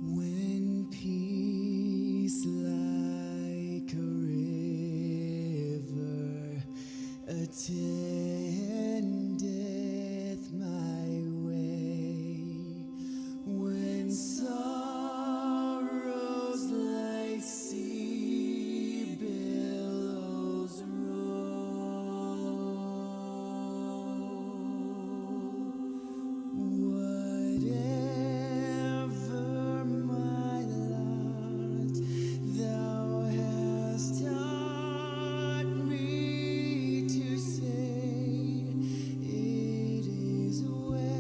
When peace like a river attendeth my way, when sorrows like sea billows roll, whatever my lot, thou hast taught me to say, it is well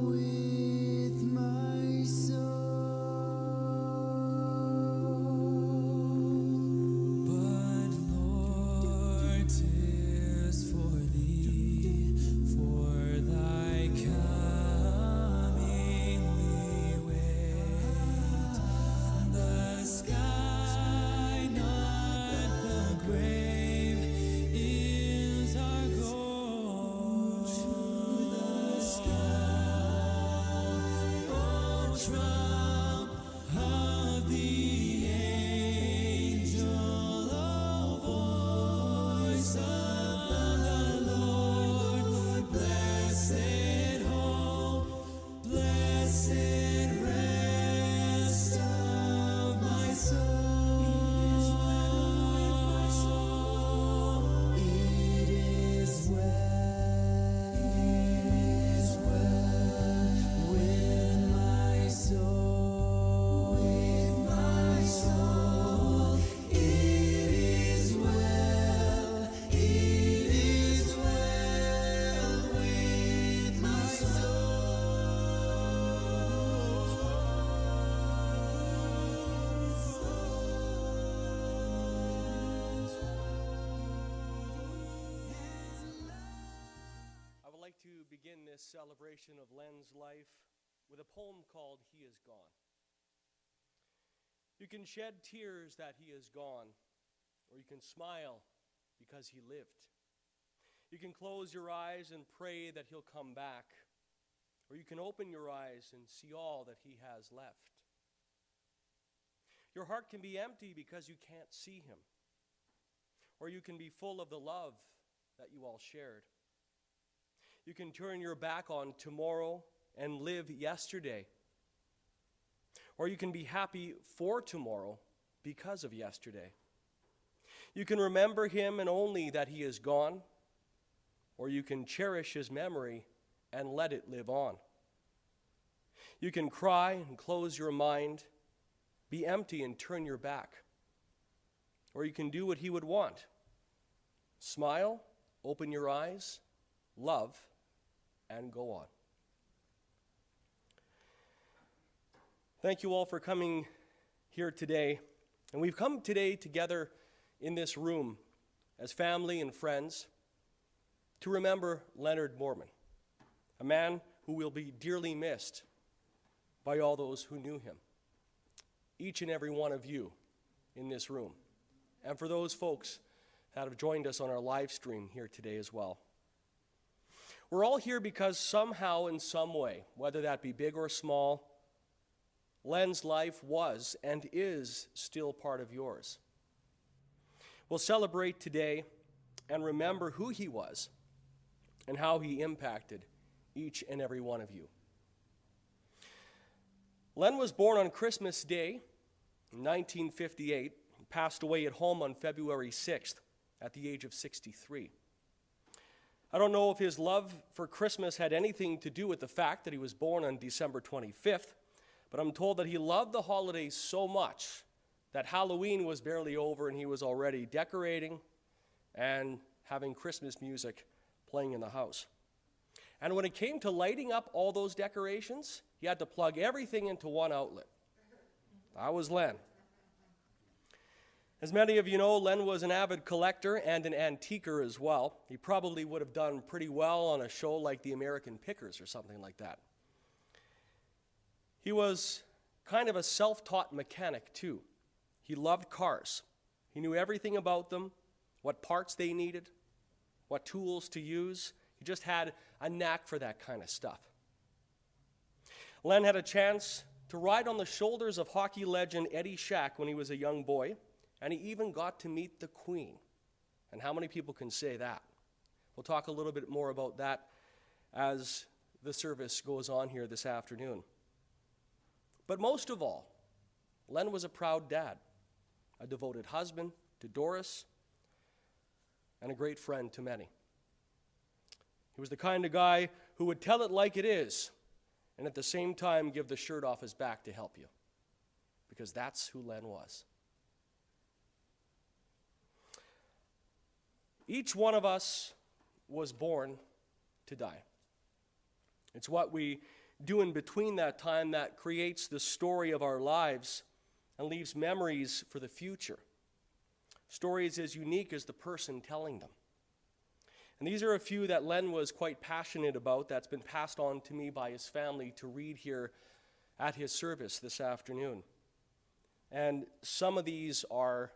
with my soul. But Lord, 'tis for thee, for thy coming we wait. The sky, not the grave, is our goal. To the sky, O trump of the angel, O voice of the Lord, blessed hope, blessed rest of my soul. It is well with my soul. With my soul, it is well with my I would like to begin this celebration of Len's life with a poem called He Is Gone. You can shed tears that he is gone, or you can smile because he lived. You can close your eyes and pray that he'll come back, or you can open your eyes and see all that he has left. Your heart can be empty because you can't see him, or you can be full of the love that you all shared. You can turn your back on tomorrow and live yesterday, or you can be happy for tomorrow because of yesterday. You can remember him and only that he is gone, or you can cherish his memory and let it live on. You can cry and close your mind, be empty and turn your back, or you can do what he would want. Smile, open your eyes, love, and go on. Thank you all for coming here today. And we've come today together in this room as family and friends to remember Lenard Moorman, a man who will be dearly missed by all those who knew him. Each and every one of you in this room. And for those folks that have joined us on our live stream here today as well. We're all here because somehow, in some way, whether that be big or small, Len's life was and is still part of yours. We'll celebrate today and remember who he was and how he impacted each and every one of you. Len was born on Christmas Day in 1958 and passed away at home on February 6th at the age of 63. I don't know if his love for Christmas had anything to do with the fact that he was born on December 25th, but I'm told that he loved the holidays so much that Halloween was barely over and he was already decorating and having Christmas music playing in the house. And when it came to lighting up all those decorations, he had to plug everything into one outlet. That was Len. As many of you know, Len was an avid collector and an antiquer as well. He probably would have done pretty well on a show like The American Pickers or something like that. He was kind of a self-taught mechanic too. He loved cars. He knew everything about them, what parts they needed, what tools to use. He just had a knack for that kind of stuff. Len had a chance to ride on the shoulders of hockey legend Eddie Shack when he was a young boy, and he even got to meet the Queen. And how many people can say that? We'll talk a little bit more about that as the service goes on here this afternoon. But most of all, Len was a proud dad, a devoted husband to Doris, and a great friend to many. He was the kind of guy who would tell it like it is, and at the same time give the shirt off his back to help you, because that's who Len was. Each one of us was born to die. It's what we do in between that time that creates the story of our lives and leaves memories for the future. Stories as unique as the person telling them. And these are a few that Len was quite passionate about that's been passed on to me by his family to read here at his service this afternoon. And some of these are,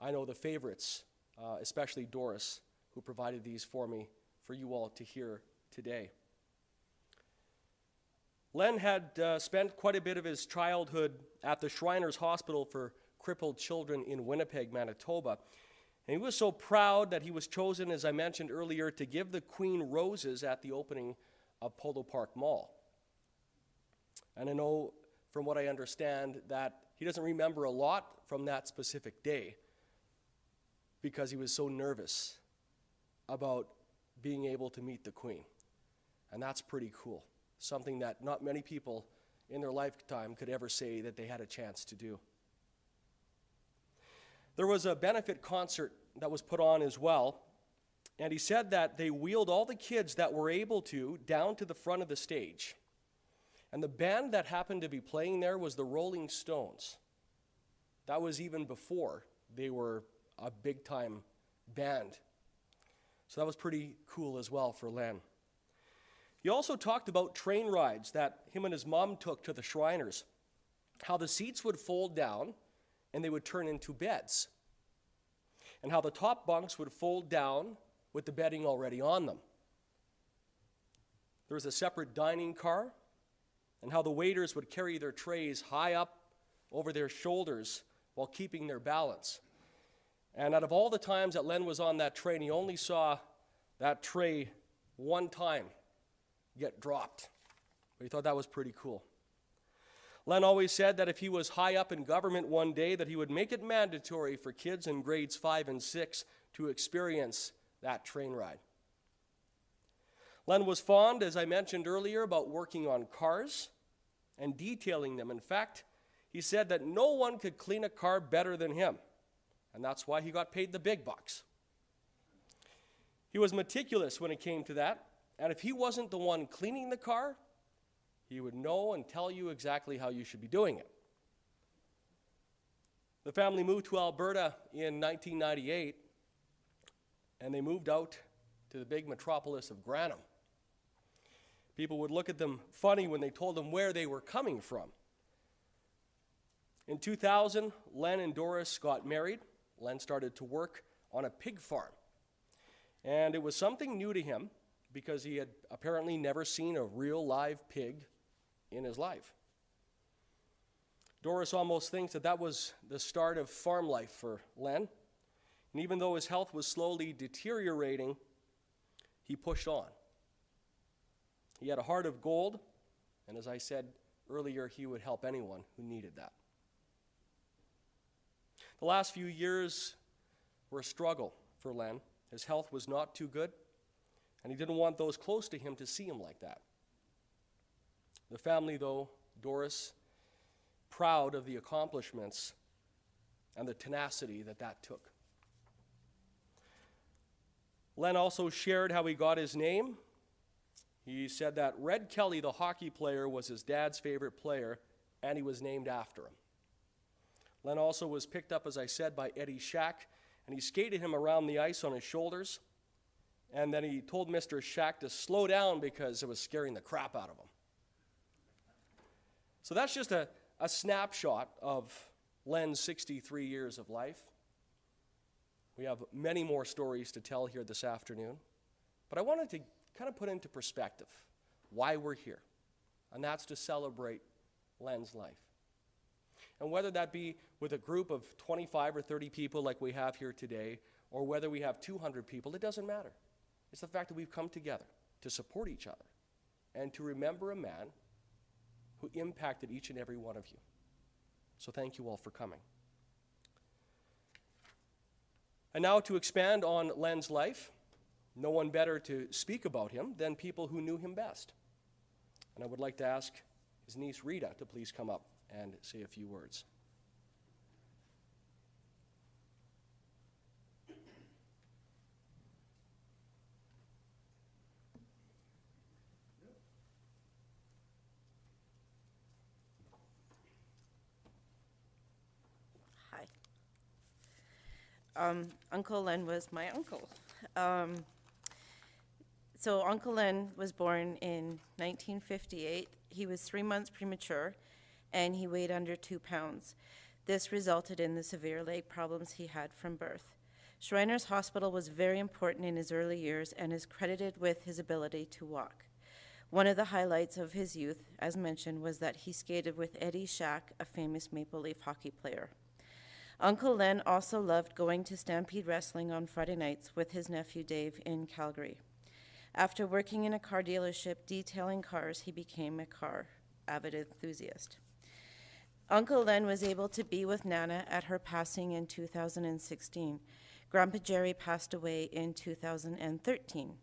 I know, the favorites, especially Doris, who provided these for me for you all to hear today. Len had spent quite a bit of his childhood at the Shriners Hospital for Crippled Children in Winnipeg, Manitoba. And he was so proud that he was chosen, as I mentioned earlier, to give the Queen roses at the opening of Polo Park Mall. And I know, from what I understand, that he doesn't remember a lot from that specific day because he was so nervous about being able to meet the Queen. And that's pretty cool. Something that not many people in their lifetime could ever say that they had a chance to do. There was a benefit concert that was put on as well, and he said that they wheeled all the kids that were able to down to the front of the stage. And the band that happened to be playing there was the Rolling Stones. That was even before they were a big-time band. So that was pretty cool as well for Len. He also talked about train rides that him and his mom took to the Shriners, how the seats would fold down and they would turn into beds, and how the top bunks would fold down with the bedding already on them. There was a separate dining car, and how the waiters would carry their trays high up over their shoulders while keeping their balance. And out of all the times that Len was on that train, he only saw that tray one time get dropped. But he thought that was pretty cool. Len always said that if he was high up in government one day, that he would make it mandatory for kids in grades 5 and 6 to experience that train ride. Len was fond, as I mentioned earlier, about working on cars and detailing them. In fact, he said that no one could clean a car better than him, and that's why he got paid the big bucks. He was meticulous when it came to that, and if he wasn't the one cleaning the car, he would know and tell you exactly how you should be doing it. The family moved to Alberta in 1998, and they moved out to the big metropolis of Granham. People would look at them funny when they told them where they were coming from. In 2000, Len and Doris got married. Len started to work on a pig farm. And it was something new to him because he had apparently never seen a real live pig in his life. Doris almost thinks that that was the start of farm life for Len. And even though his health was slowly deteriorating, he pushed on. He had a heart of gold, and as I said earlier, he would help anyone who needed that. The last few years were a struggle for Len. His health was not too good, and he didn't want those close to him to see him like that. The family, though, Doris, proud of the accomplishments and the tenacity that that took. Len also shared how he got his name. He said that Red Kelly, the hockey player, was his dad's favorite player, and he was named after him. Len also was picked up, as I said, by Eddie Shack, and he skated him around the ice on his shoulders, and then he told Mr. Shack to slow down because it was scaring the crap out of him. So that's just a snapshot of Len's 63 years of life. We have many more stories to tell here this afternoon, but I wanted to kind of put into perspective why we're here, and that's to celebrate Len's life. And whether that be with a group of 25 or 30 people like we have here today, or whether we have 200 people, it doesn't matter. It's the fact that we've come together to support each other and to remember a man who impacted each and every one of you. So thank you all for coming. And now to expand on Len's life, no one better to speak about him than people who knew him best. And I would like to ask his niece Rita to please come up and say a few words. Hi. Uncle Len was my uncle. So Uncle Len was born in 1958. He was 3 months premature, and he weighed under 2 pounds. This resulted in the severe leg problems he had from birth. Shriners Hospital was very important in his early years and is credited with his ability to walk. One of the highlights of his youth, as mentioned, was that he skated with Eddie Shack, a famous Maple Leaf hockey player. Uncle Len also loved going to Stampede Wrestling on Friday nights with his nephew Dave in Calgary. After working in a car dealership detailing cars, he became a car avid enthusiast. Uncle Len was able to be with Nana at her passing in 2016. Grandpa Jerry passed away in 2013.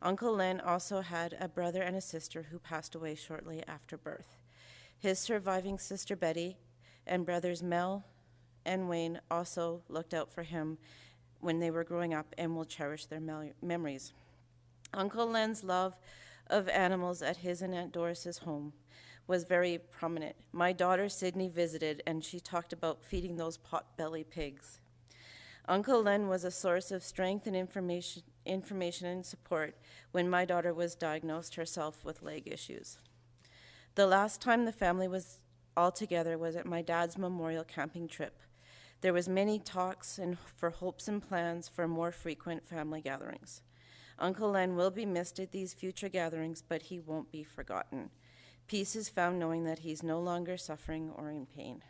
Uncle Len also had a brother and a sister who passed away shortly after birth. His surviving sister Betty and brothers Mel and Wayne also looked out for him when they were growing up and will cherish their memories. Uncle Len's love of animals at his and Aunt Doris's home was very prominent. My daughter Sydney visited, and she talked about feeding those pot-belly pigs. Uncle Len was a source of strength and information and support when my daughter was diagnosed herself with leg issues. The last time the family was all together was at my dad's memorial camping trip. There was many talks and for hopes and plans for more frequent family gatherings. Uncle Len will be missed at these future gatherings, but he won't be forgotten. Peace is found knowing that he's no longer suffering or in pain.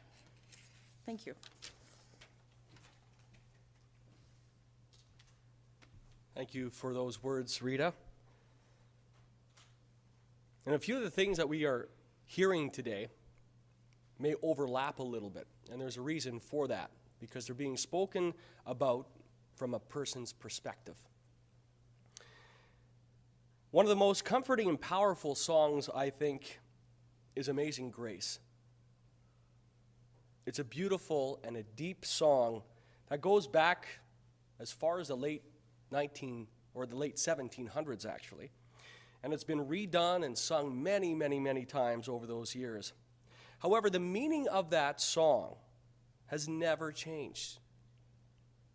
Thank you. Thank you for those words, Rita. And a few of the things that we are hearing today may overlap a little bit, and there's a reason for that, because they're being spoken about from a person's perspective. One of the most comforting and powerful songs, I think, is Amazing Grace. It's a beautiful and a deep song that goes back as far as the late 1700s, actually. And it's been redone and sung many, many, many times over those years. However, the meaning of that song has never changed.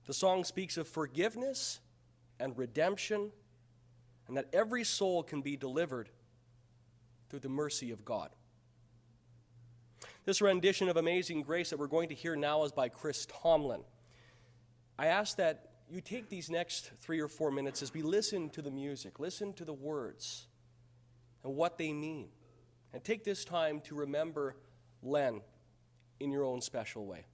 The song speaks of forgiveness and redemption, and that every soul can be delivered through the mercy of God. This rendition of Amazing Grace that we're going to hear now is by Chris Tomlin. I ask that you take these next 3 or 4 minutes as we listen to the music, listen to the words and what they mean, and take this time to remember Len in your own special way.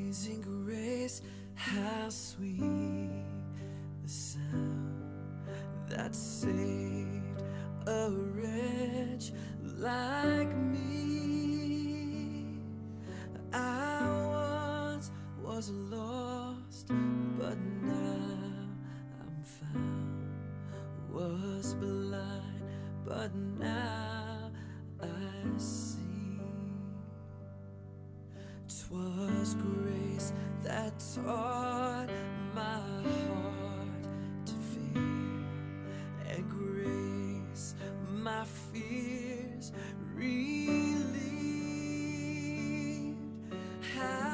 Amazing grace, how sweet the sound that saved a wretch like me. I once was lost, but now I'm found. Was blind, but now I see. 'Twas grace that taught my heart to fear, and grace my fears relieved. How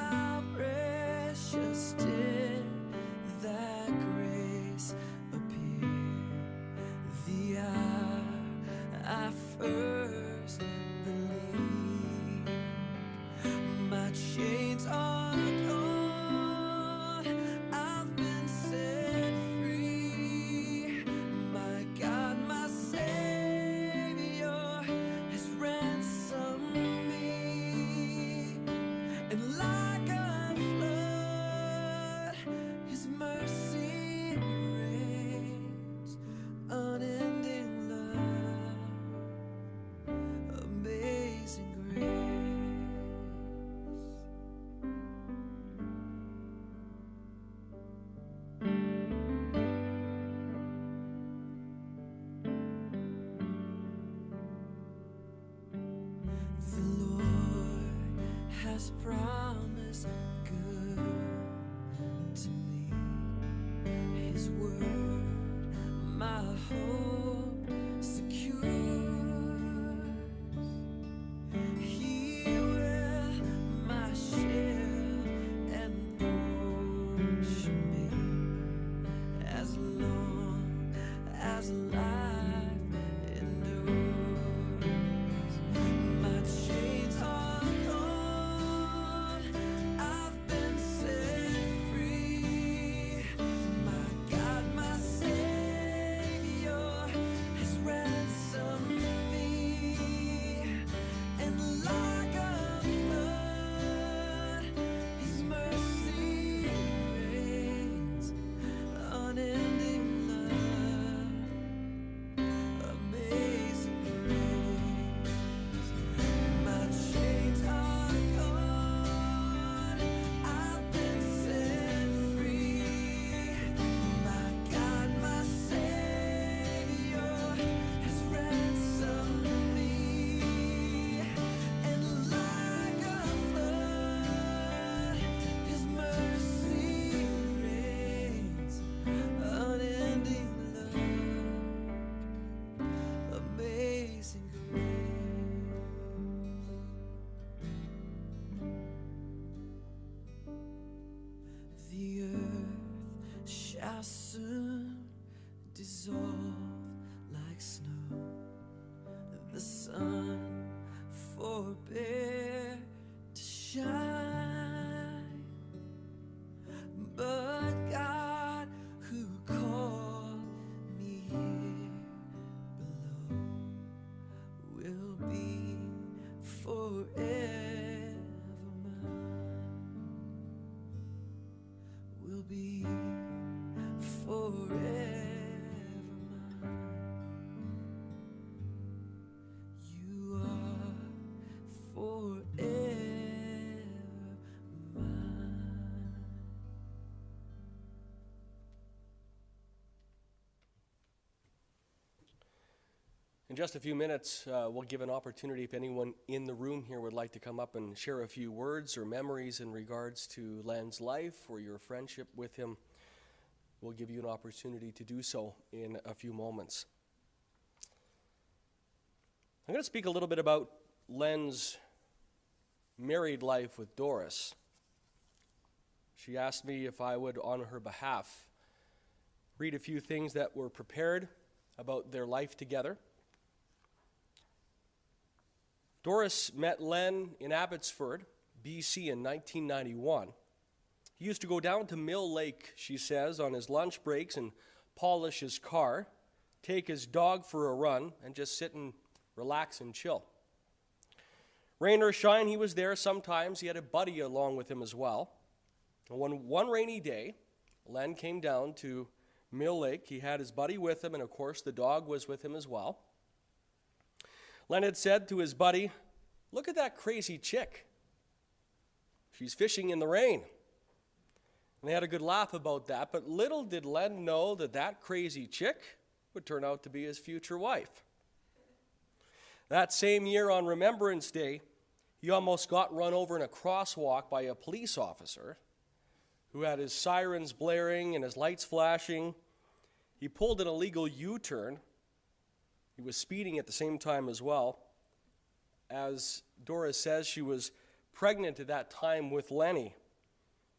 And like a flood, his mercy reigns, unending love, amazing grace. The Lord has promised good to me. His word, my hope secures. He will my shield and portion be, as long as life endures. My chains are gone, I've been set free. My God, my Savior has ransomed me. And like a flood, His mercy reigns, unending love, amazing grace. My chains are gone, I've been set free. My God, my Savior has ransomed me. And like a flood, His mercy reigns, unending love, amazing grace. The earth shall soon dissolve like snow. The sun forbear to shine. But God, who called me here below, will be forever mine. Will be forever mine. You are forever mine. In just a few minutes, we'll give an opportunity if anyone in the room here would like to come up and share a few words or memories in regards to Len's life or your friendship with him. We'll give you an opportunity to do so in a few moments. I'm going to speak a little bit about Len's married life with Doris. She asked me if I would, on her behalf, read a few things that were prepared about their life together. Doris met Len in Abbotsford, BC in 1991. He used to go down to Mill Lake, she says, on his lunch breaks and polish his car, take his dog for a run, and just sit and relax and chill. Rain or shine, he was there sometimes. He had a buddy along with him as well. And one rainy day, Len came down to Mill Lake. He had his buddy with him, and of course the dog was with him as well. Len had said to his buddy, "Look at that crazy chick. She's fishing in the rain." And they had a good laugh about that, but little did Len know that that crazy chick would turn out to be his future wife. That same year on Remembrance Day, he almost got run over in a crosswalk by a police officer who had his sirens blaring and his lights flashing. He pulled an illegal U-turn. He was speeding at the same time as well. As Doris says, she was pregnant at that time with Lenny.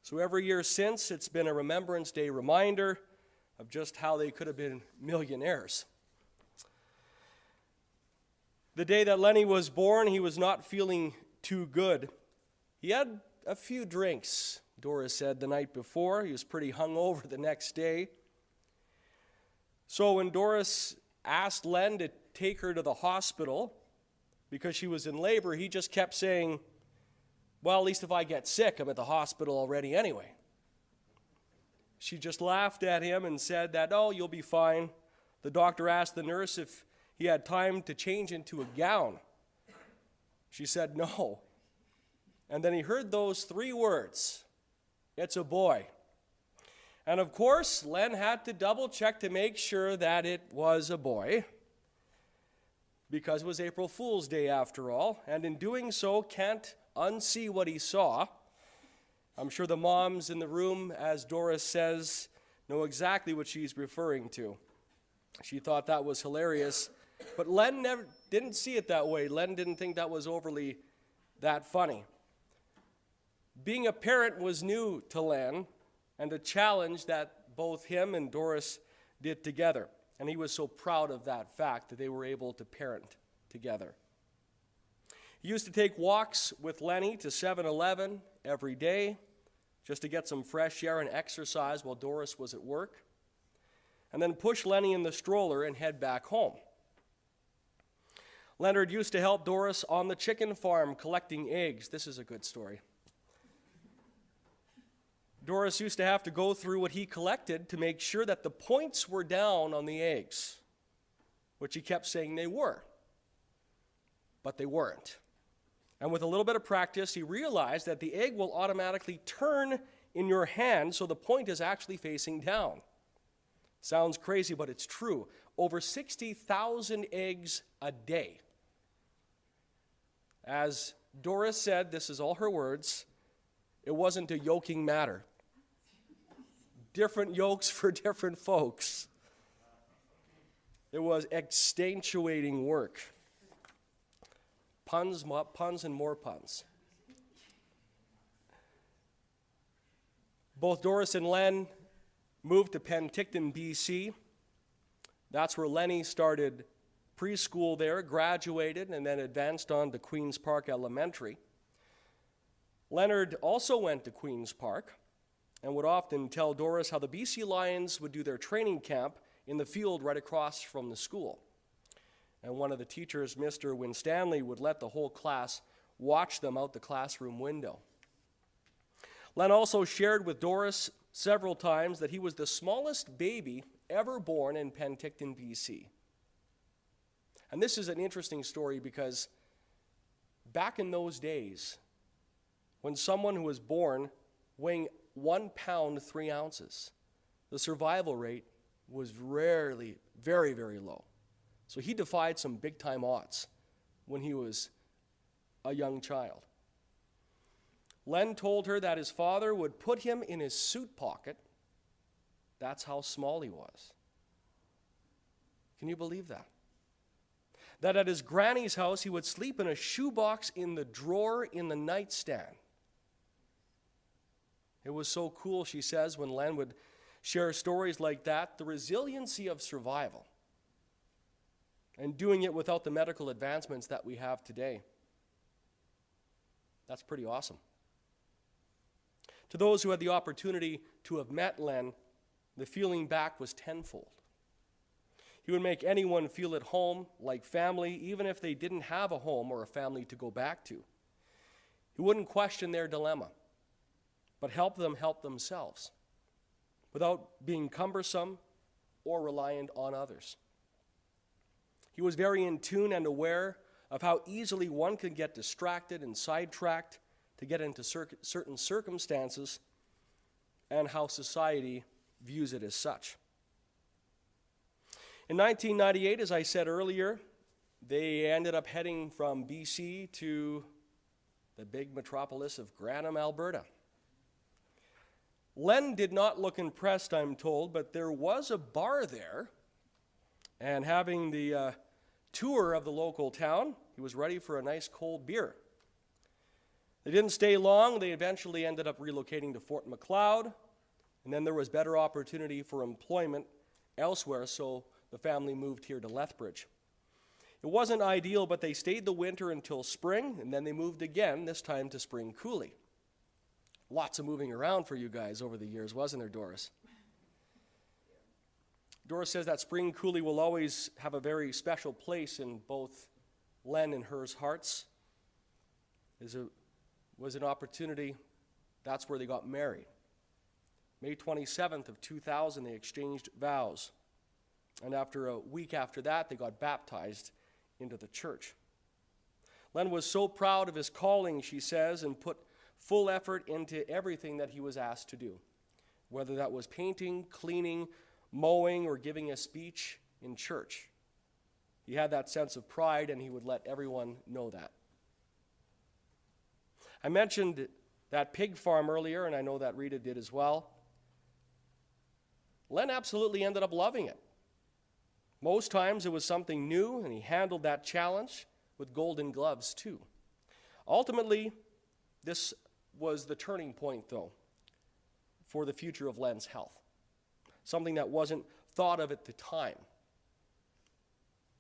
So every year since, it's been a Remembrance Day reminder of just how they could have been millionaires. The day that Lenny was born, he was not feeling too good. He had a few drinks, Doris said, the night before. He was pretty hungover the next day. So when Doris asked Len to take her to the hospital because she was in labor, he just kept saying, Well, at least if I get sick, I'm at the hospital already anyway. She just laughed at him and said that, oh, you'll be fine. The doctor asked the nurse if he had time to change into a gown. She said no. And then he heard those 3 words, "It's a boy." And of course, Len had to double check to make sure that it was a boy, because it was April Fool's Day after all, and in doing so, can't unsee what he saw. I'm sure the moms in the room, as Doris says, know exactly what she's referring to. She thought that was hilarious, but Len didn't see it that way. Len didn't think that was overly that funny. Being a parent was new to Len, and a challenge that both him and Doris did together. And he was so proud of that fact that they were able to parent together. He used to take walks with Lenny to 7-Eleven every day just to get some fresh air and exercise while Doris was at work, and then push Lenny in the stroller and head back home. Lenard used to help Doris on the chicken farm collecting eggs. This is a good story. Doris used to have to go through what he collected to make sure that the points were down on the eggs, which he kept saying they were, but they weren't. And with a little bit of practice, he realized that the egg will automatically turn in your hand so the point is actually facing down. Sounds crazy, but it's true. Over 60,000 eggs a day. As Doris said, this is all her words, it wasn't a yoking matter. Different yokes for different folks. It was extenuating work. Puns and more puns. Both Doris and Len moved to Penticton, BC. That's where Lenny started preschool there, graduated, and then advanced on to Queen's Park Elementary. Lenard also went to Queen's Park and would often tell Doris how the BC Lions would do their training camp in the field right across from the school. And one of the teachers, Mr. Winstanley, would let the whole class watch them out the classroom window. Len also shared with Doris several times that he was the smallest baby ever born in Penticton, BC. And this is an interesting story because back in those days, when someone who was born weighing 1 pound, 3 ounces, the survival rate was rarely, very, very low. So he defied some big-time odds when he was a young child. Len told her that his father would put him in his suit pocket. That's how small he was. Can you believe that? That at his granny's house, he would sleep in a shoebox in the drawer in the nightstand. It was so cool, she says, when Len would share stories like that, the resiliency of survival, and doing it without the medical advancements that we have today. That's pretty awesome. To those who had the opportunity to have met Len, the feeling back was tenfold. He would make anyone feel at home, like family, even if they didn't have a home or a family to go back to. He wouldn't question their dilemma, but help them help themselves without being cumbersome or reliant on others. He was very in tune and aware of how easily one can get distracted and sidetracked to get into certain circumstances and how society views it as such. In 1998, as I said earlier, they ended up heading from BC to the big metropolis of Granham, Alberta. Len did not look impressed, I'm told, but there was a bar there, and having the tour of the local town, he was ready for a nice cold beer. They didn't stay long. They eventually ended up relocating to Fort Macleod, and then there was better opportunity for employment elsewhere, so the family moved here to Lethbridge. It wasn't ideal, but they stayed the winter until spring, and then they moved again, this time to Spring Coulee. Lots of moving around for you guys over the years, wasn't there, Doris? Doris says that Spring Coulee will always have a very special place in both Len and hers hearts. It's a was an opportunity. That's where they got married. May 27th of 2000, they exchanged vows. And after a week after that, they got baptized into the church. Len was so proud of his calling, she says, and put full effort into everything that he was asked to do, whether that was painting, cleaning, mowing, or giving a speech in church. He had that sense of pride, and he would let everyone know that. I mentioned that pig farm earlier, and I know that Rita did as well. Len absolutely ended up loving it. Most times it was something new, and he handled that challenge with golden gloves too. Ultimately, this was the turning point, though, for the future of Len's health. Something that wasn't thought of at the time.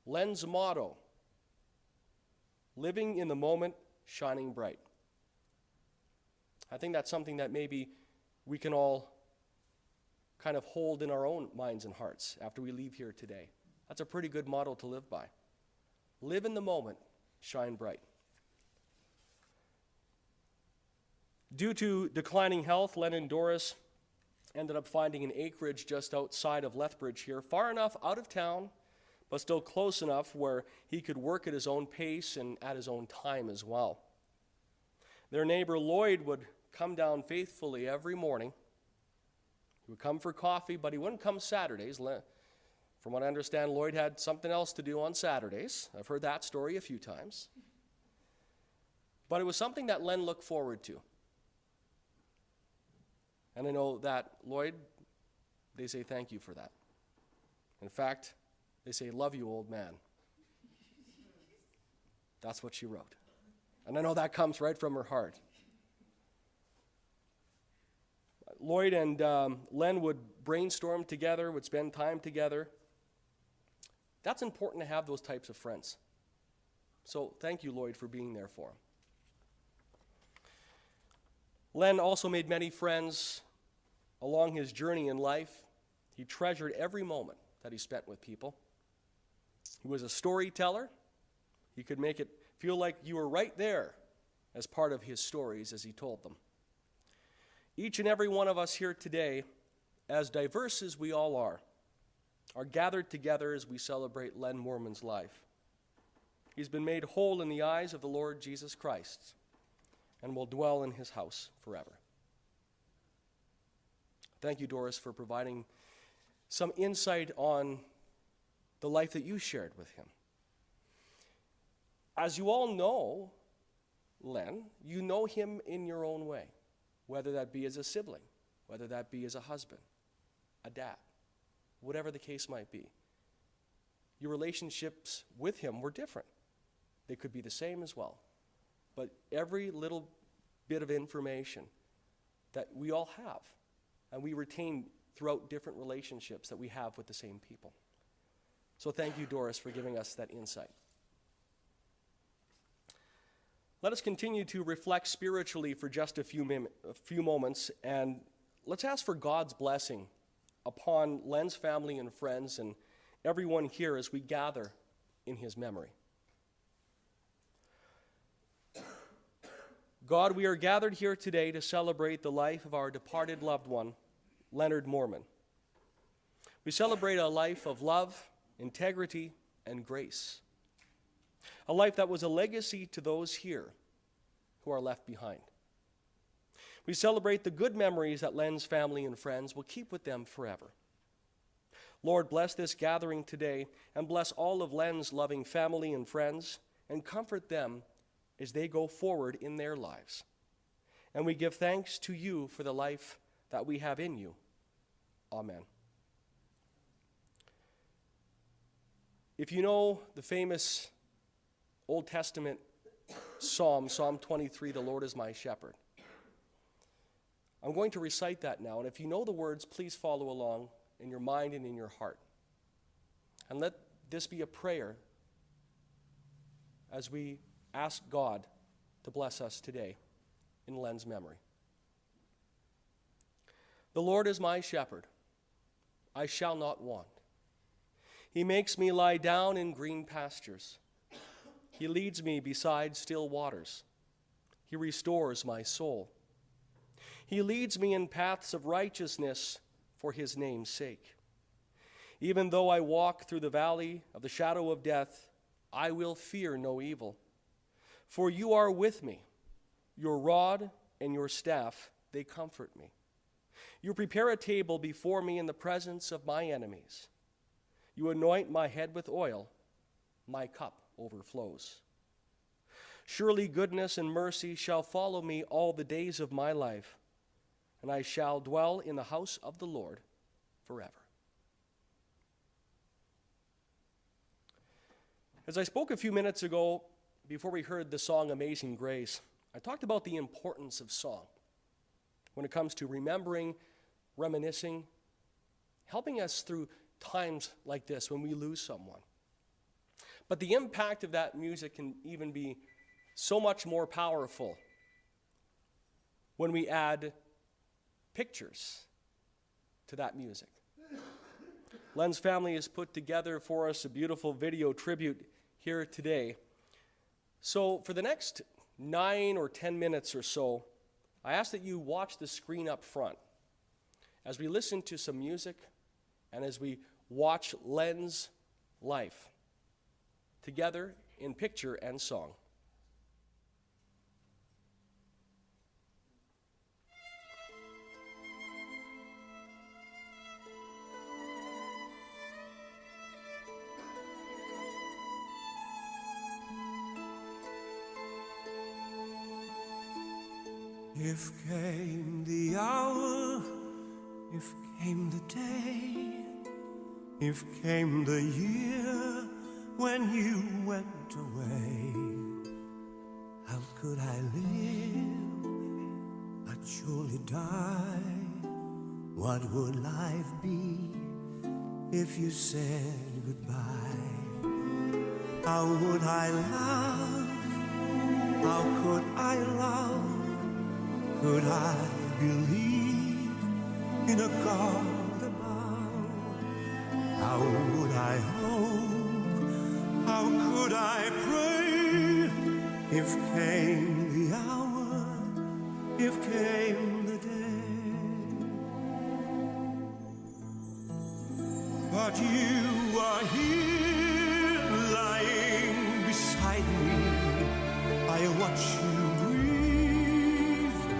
Len's motto, living in the moment, shining bright. I think that's something that maybe we can all kind of hold in our own minds and hearts after we leave here today. That's a pretty good motto to live by. Live in the moment, shine bright. Due to declining health, Len and Doris ended up finding an acreage just outside of Lethbridge here, far enough out of town, but still close enough where he could work at his own pace and at his own time as well. Their neighbor Lloyd would come down faithfully every morning. He would come for coffee, but he wouldn't come Saturdays. From what I understand, Lloyd had something else to do on Saturdays. I've heard that story a few times. But it was something that Len looked forward to. And I know that Lloyd, they say thank you for that. In fact, they say, love you, old man. That's what she wrote. And I know that comes right from her heart. Lloyd and Len would brainstorm together, would spend time together. That's important to have those types of friends. So thank you, Lloyd, for being there for him. Len also made many friends along his journey in life. He treasured every moment that he spent with people. He was a storyteller. He could make it feel like you were right there as part of his stories as he told them. Each and every one of us here today, as diverse as we all are gathered together as we celebrate Len Moorman's life. He's been made whole in the eyes of the Lord Jesus Christ and will dwell in his house forever. Thank you, Doris, for providing some insight on the life that you shared with him. As you all know, Len, you know him in your own way, whether that be as a sibling, whether that be as a husband, a dad, whatever the case might be. Your relationships with him were different. They could be the same as well. But every little bit of information that we all have, and we retain throughout different relationships that we have with the same people. So thank you, Doris, for giving us that insight. Let us continue to reflect spiritually for just a few moments, and let's ask for God's blessing upon Len's family and friends and everyone here as we gather in his memory. God, we are gathered here today to celebrate the life of our departed loved one, Lenard Moorman. We celebrate a life of love, integrity, and grace. A life that was a legacy to those here who are left behind. We celebrate the good memories that Len's family and friends will keep with them forever. Lord, bless this gathering today and bless all of Len's loving family and friends and comfort them as they go forward in their lives. And we give thanks to you for the life that we have in you. Amen. If you know the famous Old Testament Psalm 23, the Lord is my shepherd, I'm going to recite that now. And if you know the words, please follow along in your mind and in your heart. And let this be a prayer as we ask God to bless us today in Len's memory. The Lord is my shepherd. I shall not want. He makes me lie down in green pastures. He leads me beside still waters. He restores my soul. He leads me in paths of righteousness for his name's sake. Even though I walk through the valley of the shadow of death, I will fear no evil. For you are with me. Your rod and your staff, they comfort me. You prepare a table before me in the presence of my enemies. You anoint my head with oil. My cup overflows. Surely goodness and mercy shall follow me all the days of my life, and I shall dwell in the house of the Lord forever. As I spoke a few minutes ago, before we heard the song Amazing Grace, I talked about the importance of song when it comes to remembering, reminiscing, helping us through times like this when we lose someone. But the impact of that music can even be so much more powerful when we add pictures to that music. Len's family has put together for us a beautiful video tribute here today. So for the next 9 or 10 minutes or so, I ask that you watch the screen up front as we listen to some music and as we watch Len's life together in picture and song. If came the hour, if came the day, if came the year when you went away, how could I live? I'd surely die. What would life be if you said goodbye? How would I laugh? How could I love? Could I believe in a God above? How would I hope? How could I pray if came the hour, if came the day? But you are here lying beside me. I watch you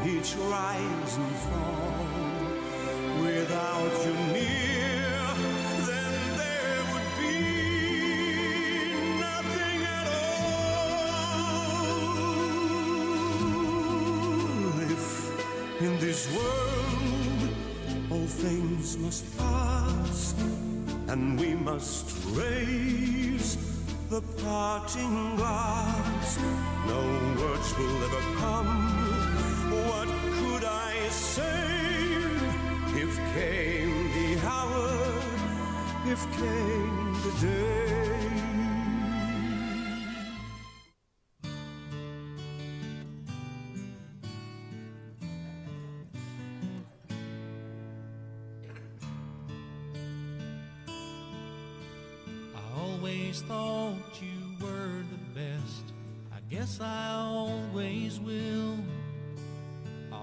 each rise and fall. Without you near, then there would be nothing at all. If in this world all things must pass, and we must raise the parting glass, no words will ever come. What could I say if came the hour, if came the day? I always thought you were the best. I guess I always will.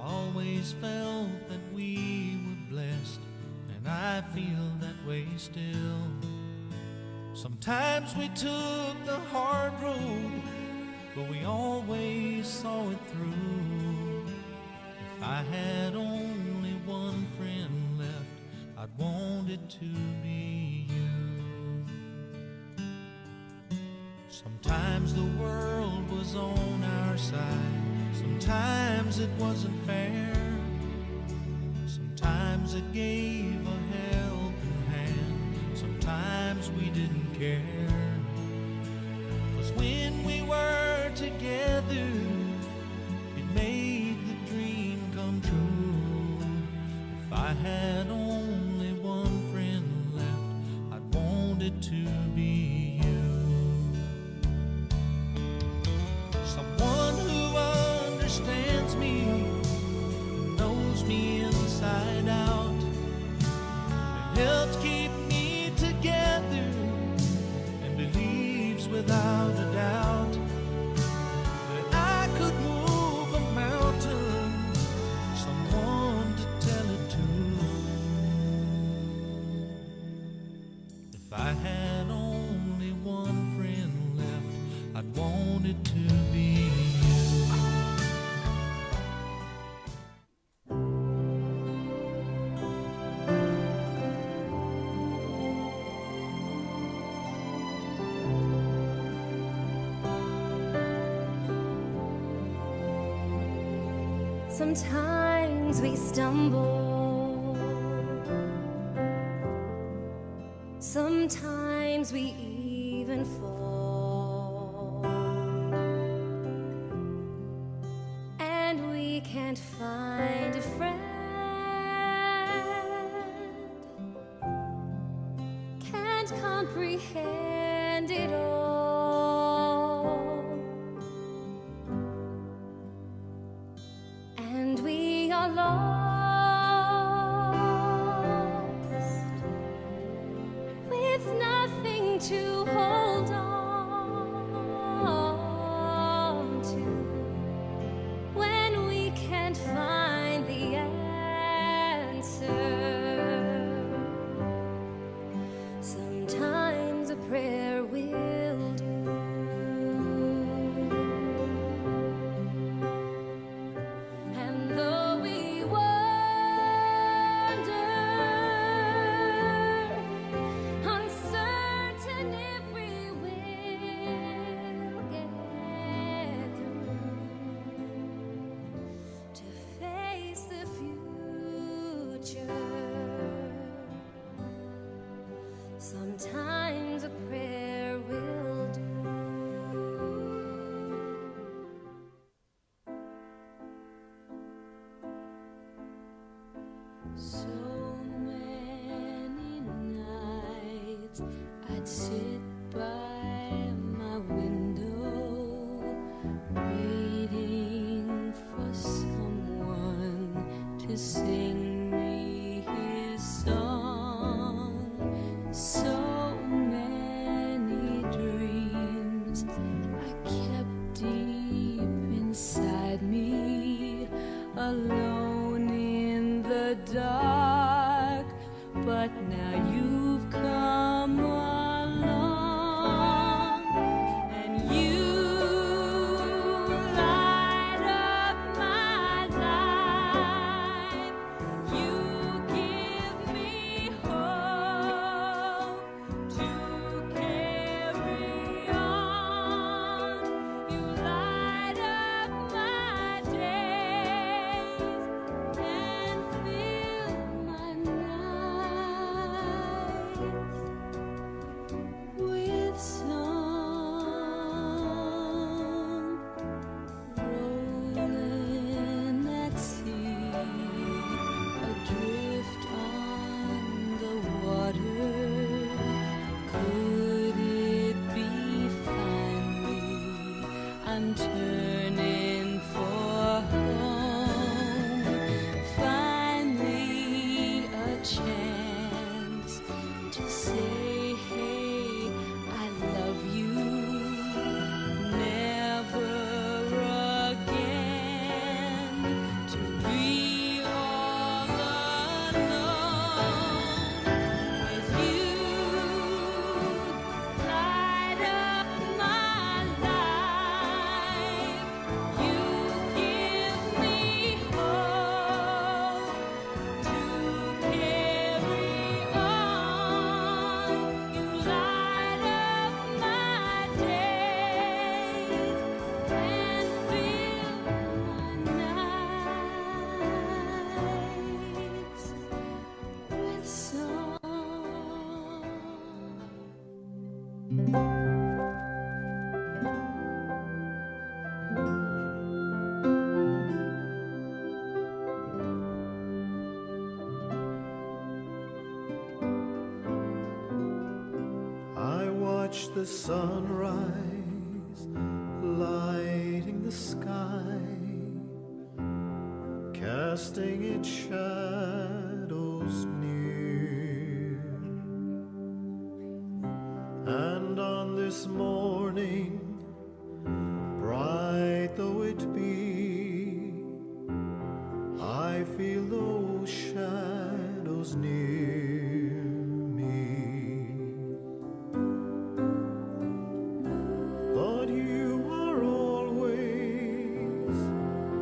Always felt that we were blessed, and I feel that way still. Sometimes we took the hard road, but we always saw it through. If I had only one friend left, I'd want it to be you. Sometimes the world was on our side. Sometimes it wasn't fair. Sometimes it gave a helping hand. Sometimes we didn't care. 'Cause when we were together, it made the dream come true. If I had only one friend left, I'd want it to be you. Someone who understands me, knows me inside out, and helps keep me together, and believes without a doubt Sometimes we stumble, sometimes we even fall, and we can't find a friend, can't comprehend it all, and we are lost with nothing to hold on to when we can't find the answer. Sometimes a prayer will do. And though we wander, uncertain if we will get through to face the future, sometimes a prayer will do. So many nights I'd sit by my window, waiting for someone to sing me his song. So many dreams I kept deep inside me, alone in the dark. But now you've come along, and you light up my life. You give me hope to carry on. You light up my days and fill my nights with song. Rolling at sea, adrift on the water. Could it be finally I'm turning for home? Finally a chance to say, hey, I love you. Never again to be all alone with you. Light up my life. You give me hope to carry on. You light up my days and fill my nights with song. I watch the sunrise lighting the sky, casting its shadows near. And on this morning, bright though it be, I feel those shadows near me. But you are always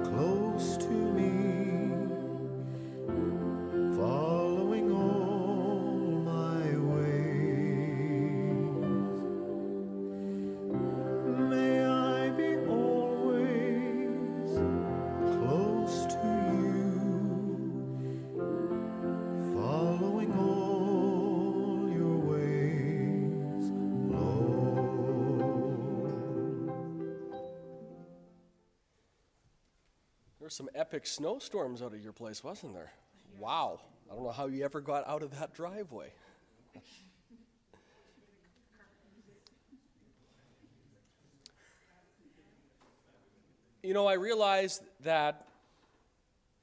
close to me, following all my ways. May I be always close to some epic snowstorms out of your place, wasn't there? Wow. I don't know how you ever got out of that driveway. You know, I realize that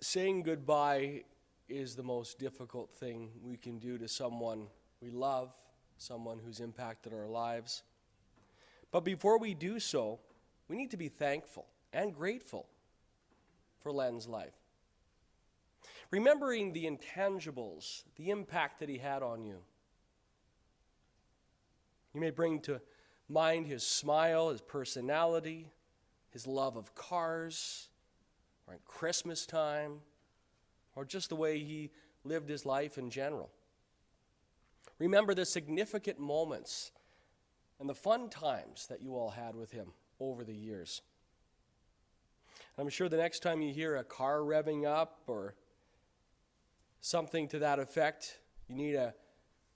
saying goodbye is the most difficult thing we can do to someone we love, someone who's impacted our lives. But before we do so, we need to be thankful and grateful for Len's life. Remembering the intangibles, the impact that he had on you. You may bring to mind his smile, his personality, his love of cars, or at Christmas time, or just the way he lived his life in general. Remember the significant moments and the fun times that you all had with him over the years. I'm sure the next time you hear a car revving up or something to that effect, you need a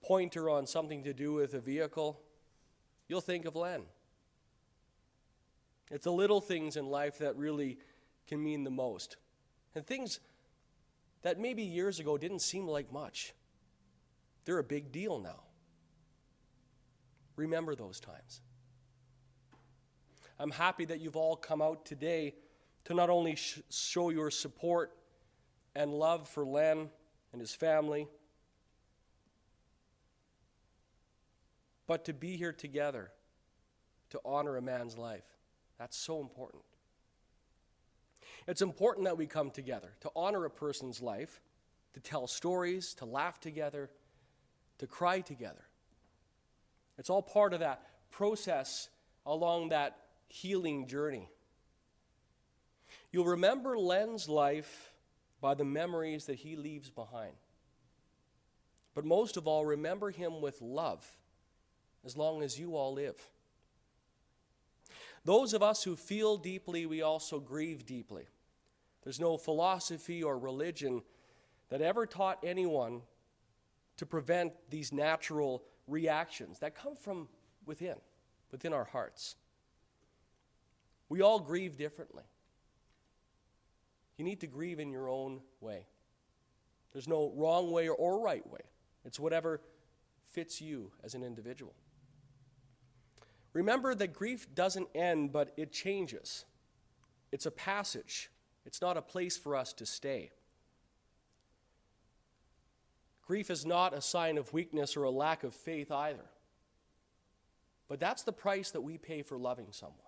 pointer on something to do with a vehicle, you'll think of Len. It's the little things in life that really can mean the most. And things that maybe years ago didn't seem like much, they're a big deal now. Remember those times. I'm happy that you've all come out today to not only show your support and love for Len and his family, but to be here together to honor a man's life. That's so important. It's important that we come together to honor a person's life, to tell stories, to laugh together, to cry together. It's all part of that process along that healing journey. You'll remember Len's life by the memories that he leaves behind. But most of all, remember him with love as long as you all live. Those of us who feel deeply, we also grieve deeply. There's no philosophy or religion that ever taught anyone to prevent these natural reactions that come from within our hearts. We all grieve differently. You need to grieve in your own way. There's no wrong way or right way. It's whatever fits you as an individual. Remember that grief doesn't end, but it changes. It's a passage. It's not a place for us to stay. Grief is not a sign of weakness or a lack of faith either. But that's the price that we pay for loving someone.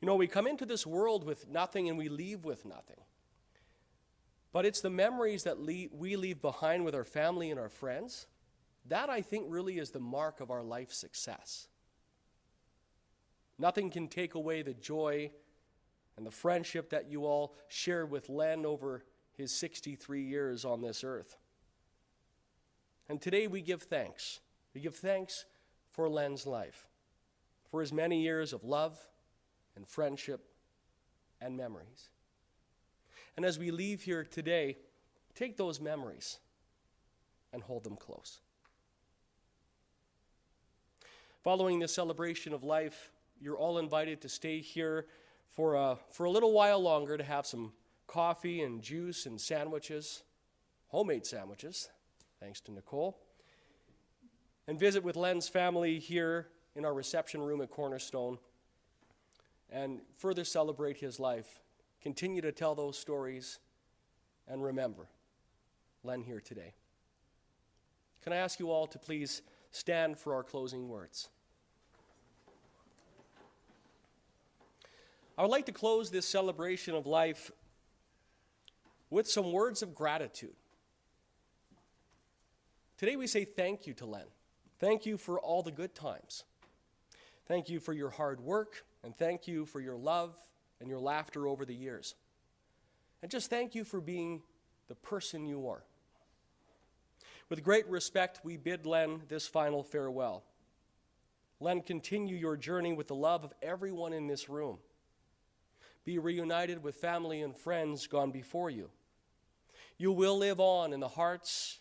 You know, we come into this world with nothing and we leave with nothing. But it's the memories that we leave behind with our family and our friends. That, I think, really is the mark of our life success. Nothing can take away the joy and the friendship that you all shared with Len over his 63 years on this earth. And today we give thanks. We give thanks for Len's life, for his many years of love and friendship and memories. And as we leave here today, take those memories and hold them close. Following this celebration of life, you're all invited to stay here for a little while longer to have some coffee and juice and sandwiches, homemade sandwiches, thanks to Nicole, and visit with Len's family here in our reception room at Cornerstone and further celebrate his life. Continue to tell those stories and remember Len here today. Can I ask you all to please stand for our closing words? I would like to close this celebration of life with some words of gratitude. Today we say thank you to Len. Thank you for all the good times. Thank you for your hard work, and thank you for your love and your laughter over the years. And just thank you for being the person you are. With great respect, we bid Len this final farewell. Len, continue your journey with the love of everyone in this room. Be reunited with family and friends gone before you. You will live on in the hearts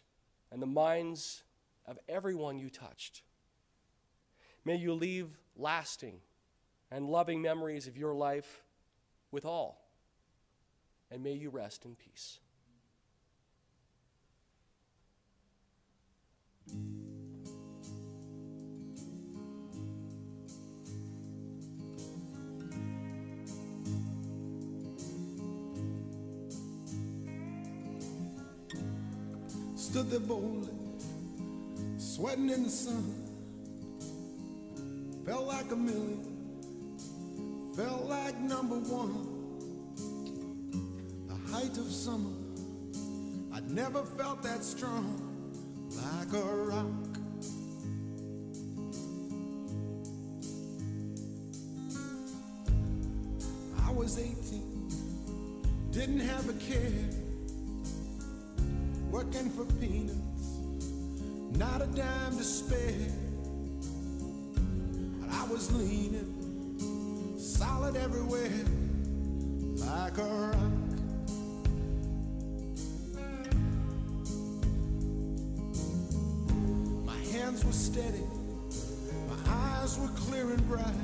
and the minds of everyone you touched. May you leave lasting and loving memories of your life with all, and may you rest in peace. Stood there boldly, sweating in the sun. Felt like a million, felt like number one. The height of summer, I'd never felt that strong, like a rock. I was 18, didn't have a care, working for peanuts, not a dime to spare. But I was leaning, solid everywhere, like a rock. My hands were steady, my eyes were clear and bright.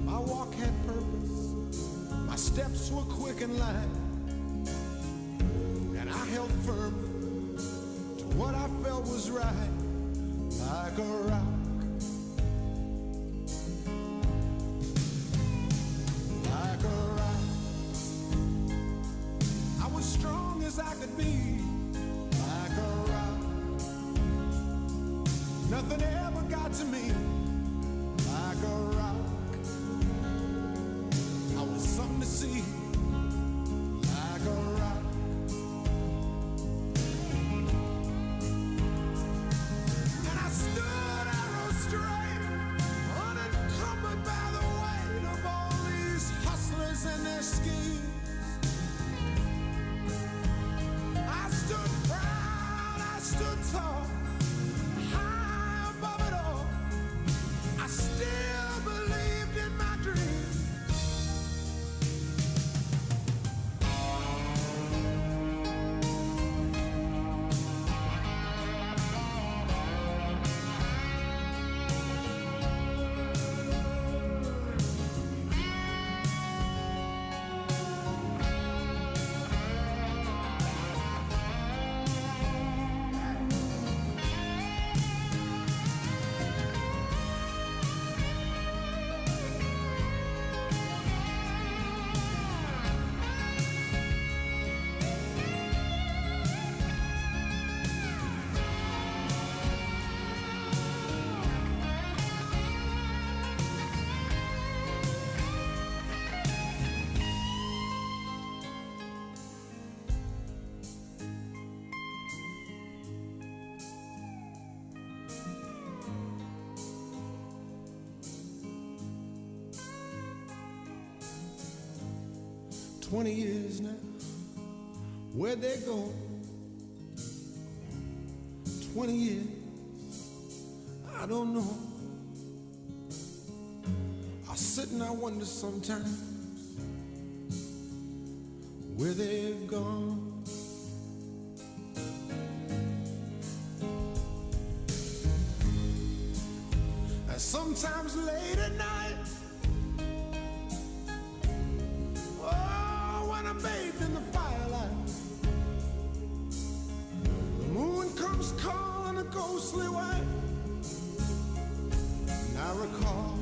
My walk had purpose, my steps were quick and light. And I held firmly to what I felt was right, like a rock. Like a rock. I was strong as I could be, like a rock. Nothing ever got to me, like a rock. I was something to see, like a rock. Still believed in my dreams. 20 years now, where'd they go? 20 years, I don't know. I sit and I wonder sometimes where they've gone. And sometimes late at night, oh, when I'm bathed in the firelight, the moon comes calling a ghostly white, and I recall